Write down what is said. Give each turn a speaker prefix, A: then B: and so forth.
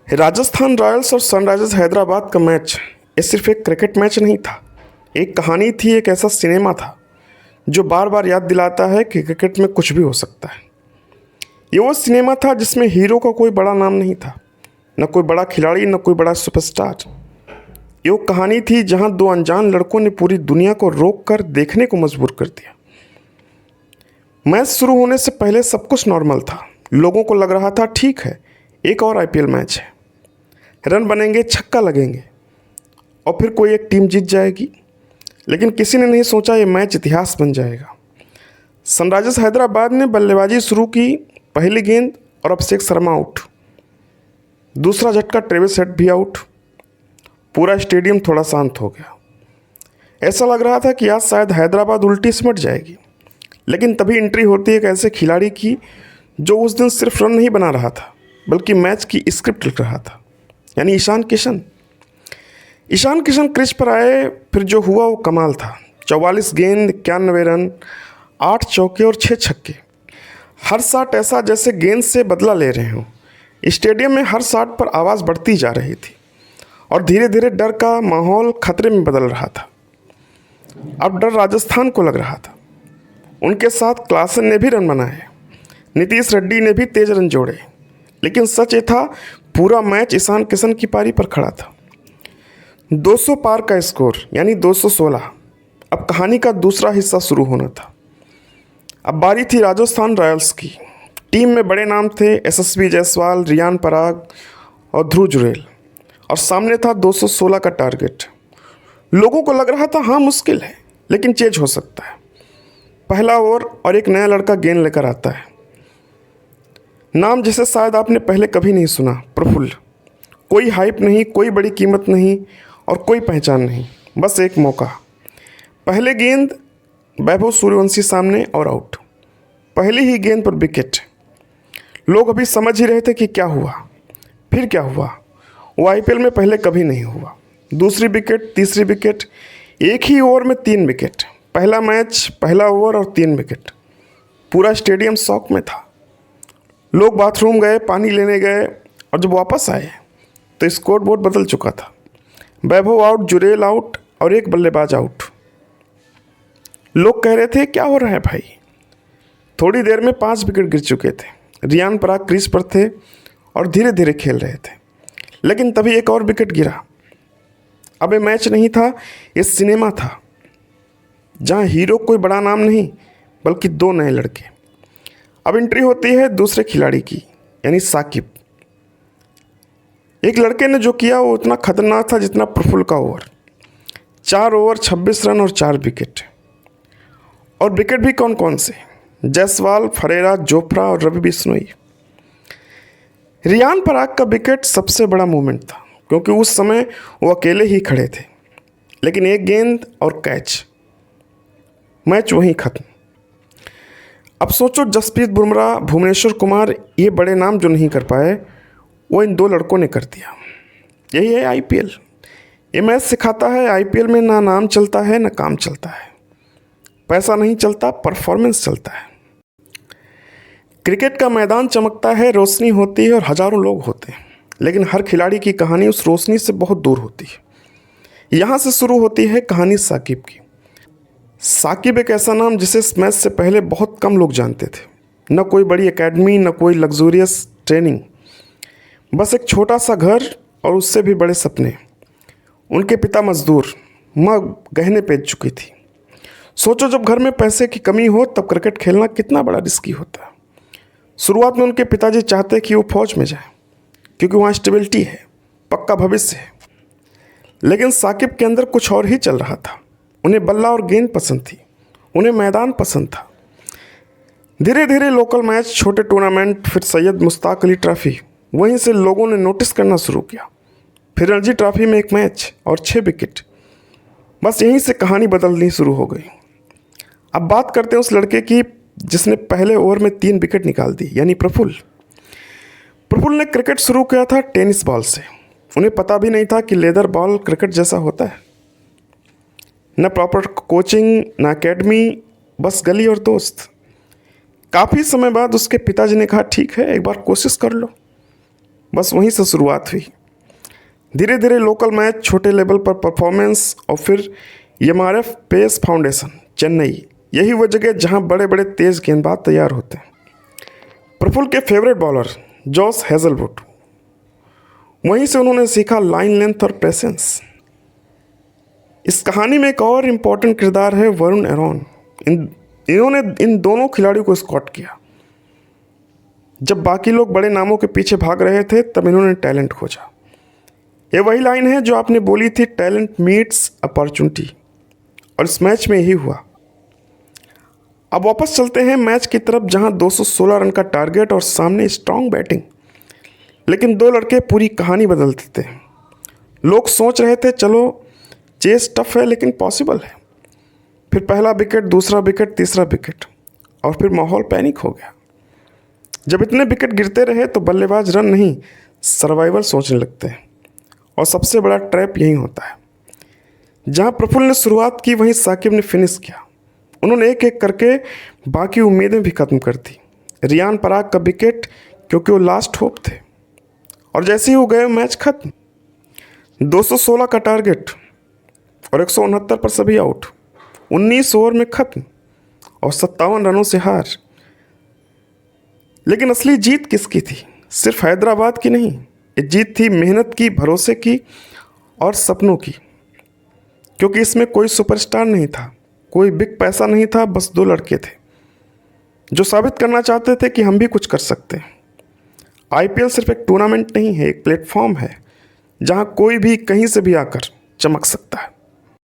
A: Rajasthan Royals और Sunrisers Hyderabad का match ये सिर्फ एक क्रिकेट मैच नहीं था। एक कहानी थी, एक ऐसा सिनेमा था जो बार बार याद दिलाता है कि क्रिकेट में कुछ भी हो सकता है। ये वो सिनेमा था जिसमें हीरो का कोई बड़ा नाम नहीं था, न कोई बड़ा खिलाड़ी, न कोई बड़ा सुपरस्टार। ये वो कहानी थी जहां दो अनजान लड़कों ने पूरी दुनिया को रोक कर देखने को मजबूर कर दिया। मैच शुरू होने से पहले सब कुछ नॉर्मल था। लोगों को लग रहा था ठीक है, एक और आईपीएल मैच है, रन बनेंगे, छक्का लगेंगे और फिर कोई एक टीम जीत जाएगी। लेकिन किसी ने नहीं सोचा ये मैच इतिहास बन जाएगा। सनराइजर्स हैदराबाद ने बल्लेबाजी शुरू की, पहली गेंद और अभिषेक शर्मा आउट, दूसरा झटका ट्रेविस हेड भी आउट। पूरा स्टेडियम थोड़ा शांत हो गया। ऐसा लग रहा था कि आज शायद हैदराबाद उल्टी सिमट जाएगी। लेकिन तभी एंट्री होती है एक ऐसे खिलाड़ी की जो उस दिन सिर्फ रन नहीं बना रहा था बल्कि मैच की स्क्रिप्ट लिख रहा था, यानी ईशान किशन। ईशान किशन क्रीज पर आए, फिर जो हुआ वो कमाल था। 44 गेंद, 91 रन, 8 चौके और 6 छक्के। हर शॉट ऐसा जैसे गेंद से बदला ले रहे हों। स्टेडियम में हर शॉट पर आवाज़ बढ़ती जा रही थी और धीरे धीरे डर का माहौल खतरे में बदल रहा था। अब डर राजस्थान को लग रहा था। उनके साथ क्लासन ने भी रन बनाए, नीतीश रेड्डी ने भी तेज रन जोड़े। लेकिन सच ये था, पूरा मैच ईशान किशन की पारी पर खड़ा था। 200 पार का स्कोर, यानी 216। अब कहानी का दूसरा हिस्सा शुरू होना था। अब बारी थी राजस्थान रॉयल्स की। टीम में बड़े नाम थे, यशस्वी जायसवाल, रियान पराग और ध्रुव जुरैल, और सामने था 216 का टारगेट। लोगों को लग रहा था हाँ मुश्किल है, लेकिन चेंज हो सकता है। पहला ओवर और एक नया लड़का गेंद लेकर आता है। नाम जिसे शायद आपने पहले कभी नहीं सुना, प्रफुल्ल। कोई हाइप नहीं, कोई बड़ी कीमत नहीं और कोई पहचान नहीं, बस एक मौका। पहले गेंद वैभव सूर्यवंशी सामने और आउट। पहली ही गेंद पर विकेट। लोग अभी समझ ही रहे थे कि क्या हुआ। फिर क्या हुआ वो आईपीएल में पहले कभी नहीं हुआ। दूसरी विकेट, तीसरी विकेट, एक ही ओवर में 3 विकेट। पहला मैच, पहला ओवर और 3 विकेट। पूरा स्टेडियम शॉक में था। लोग बाथरूम गए, पानी लेने गए और जब वापस आए तो स्कोर बोर्ड बदल चुका था। वैभव आउट, जुरैल आउट और एक बल्लेबाज आउट। लोग कह रहे थे क्या हो रहा है भाई। थोड़ी देर में 5 विकेट गिर चुके थे। रियान पराग क्रीज पर थे और धीरे धीरे खेल रहे थे। लेकिन तभी एक और विकेट गिरा। अब ये मैच नहीं था, ये सिनेमा था जहां हीरो कोई बड़ा नाम नहीं बल्कि 2 नए लड़के। अब एंट्री होती है दूसरे खिलाड़ी की, यानी साकिब। एक लड़के ने जो किया वो उतना खतरनाक था जितना प्रफुल्ल का ओवर। 4 ओवर, 26 रन और 4 विकेट। और विकेट भी कौन कौन से? जायसवाल, फरेरा, जोफ्रा और रवि बिश्नोई। रियान पराग का विकेट सबसे बड़ा मूवमेंट था क्योंकि उस समय वो अकेले ही खड़े थे। लेकिन एक गेंद और कैच, मैच वहीं खत्म। अब सोचो, जसप्रीत बुमराह, भुवनेश्वर कुमार, ये बड़े नाम जो नहीं कर पाए वो इन 2 लड़कों ने कर दिया। यही है आईपीएल। ये मैच सिखाता है आईपीएल में ना नाम चलता है ना काम चलता है, पैसा नहीं चलता, परफॉर्मेंस चलता है। क्रिकेट का मैदान चमकता है, रोशनी होती है और हज़ारों लोग होते हैं, लेकिन हर खिलाड़ी की कहानी उस रोशनी से बहुत दूर होती है। यहाँ से शुरू होती है कहानी साकिब की। साकिब एक ऐसा नाम जिसे इस मैच से पहले बहुत कम लोग जानते थे। न कोई बड़ी एकेडमी, न कोई लग्जूरियस ट्रेनिंग, बस एक छोटा सा घर और उससे भी बड़े सपने। उनके पिता मजदूर, माँ गहने बेच चुकी थी। सोचो, जब घर में पैसे की कमी हो तब क्रिकेट खेलना कितना बड़ा रिस्की होता है। शुरुआत में उनके पिताजी चाहते कि वो फौज में जाए क्योंकि वहाँ स्टेबिलिटी है, पक्का भविष्य है। लेकिन साकिब के अंदर कुछ और ही चल रहा था। उन्हें बल्ला और गेंद पसंद थी, उन्हें मैदान पसंद था। धीरे धीरे लोकल मैच, छोटे टूर्नामेंट, फिर सैयद मुश्ताक अली ट्रॉफी, वहीं से लोगों ने नोटिस करना शुरू किया। फिर रणजी ट्रॉफी में एक मैच और 6 विकेट। बस यहीं से कहानी बदलनी शुरू हो गई। अब बात करते हैं उस लड़के की जिसने पहले ओवर में 3 विकेट निकाल दी, यानी प्रफुल्ल। प्रफुल्ल ने क्रिकेट शुरू किया था टेनिस बॉल से। उन्हें पता भी नहीं था कि लेदर बॉल क्रिकेट जैसा होता है। न प्रॉपर कोचिंग, न एकेडमी, बस गली और दोस्त। काफ़ी समय बाद उसके पिताजी ने कहा ठीक है, एक बार कोशिश कर लो। बस वहीं से शुरुआत हुई। धीरे धीरे लोकल मैच, छोटे लेवल पर परफॉर्मेंस और फिर एमआरएफ पेस फाउंडेशन चेन्नई, यही वो जगह जहां बड़े बड़े तेज गेंदबाज तैयार होते हैं। प्रफुल्ल के फेवरेट बॉलर जॉस हेजलवुड, वहीं से उन्होंने सीखा लाइन लेंथ और पेशेंस। इस कहानी में एक और इम्पोर्टेंट किरदार है वरुण एरोन। इन्होंने इन दोनों खिलाड़ियों को स्कॉट किया। जब बाकी लोग बड़े नामों के पीछे भाग रहे थे तब इन्होंने टैलेंट खोजा। ये वही लाइन है जो आपने बोली थी, टैलेंट मीट्स अपॉर्चुनिटी, और इस मैच में यही हुआ। अब वापस चलते हैं मैच की तरफ, जहां 216 रन का टारगेट और सामने स्ट्रांग बैटिंग, लेकिन दो लड़के पूरी कहानी बदल देते हैं। लोग सोच रहे थे चलो चेस टफ है लेकिन पॉसिबल है। फिर पहला विकेट, दूसरा विकेट, तीसरा विकेट, और फिर माहौल पैनिक हो गया। जब इतने विकेट गिरते रहे तो बल्लेबाज रन नहीं, सर्वाइवल सोचने लगते हैं, और सबसे बड़ा ट्रैप यही होता है। जहां प्रफुल्ल ने शुरुआत की वहीं साकिब ने फिनिश किया। उन्होंने एक एक करके बाकी उम्मीदें भी खत्म कर दी। रियान पराग का विकेट, क्योंकि वो लास्ट होप थे, और जैसे ही वो गए मैच खत्म। 216 का टारगेट और 169 पर सभी आउट, 19 ओवर में खत्म और 57 रनों से हार। लेकिन असली जीत किसकी थी? सिर्फ हैदराबाद की नहीं, ये जीत थी मेहनत की, भरोसे की और सपनों की। क्योंकि इसमें कोई सुपरस्टार नहीं था, कोई बिग पैसा नहीं था, बस दो लड़के थे जो साबित करना चाहते थे कि हम भी कुछ कर सकते हैं। आईपीएल सिर्फ एक टूर्नामेंट नहीं है, एक प्लेटफॉर्म है जहां कोई भी कहीं से भी आकर चमक सकता है।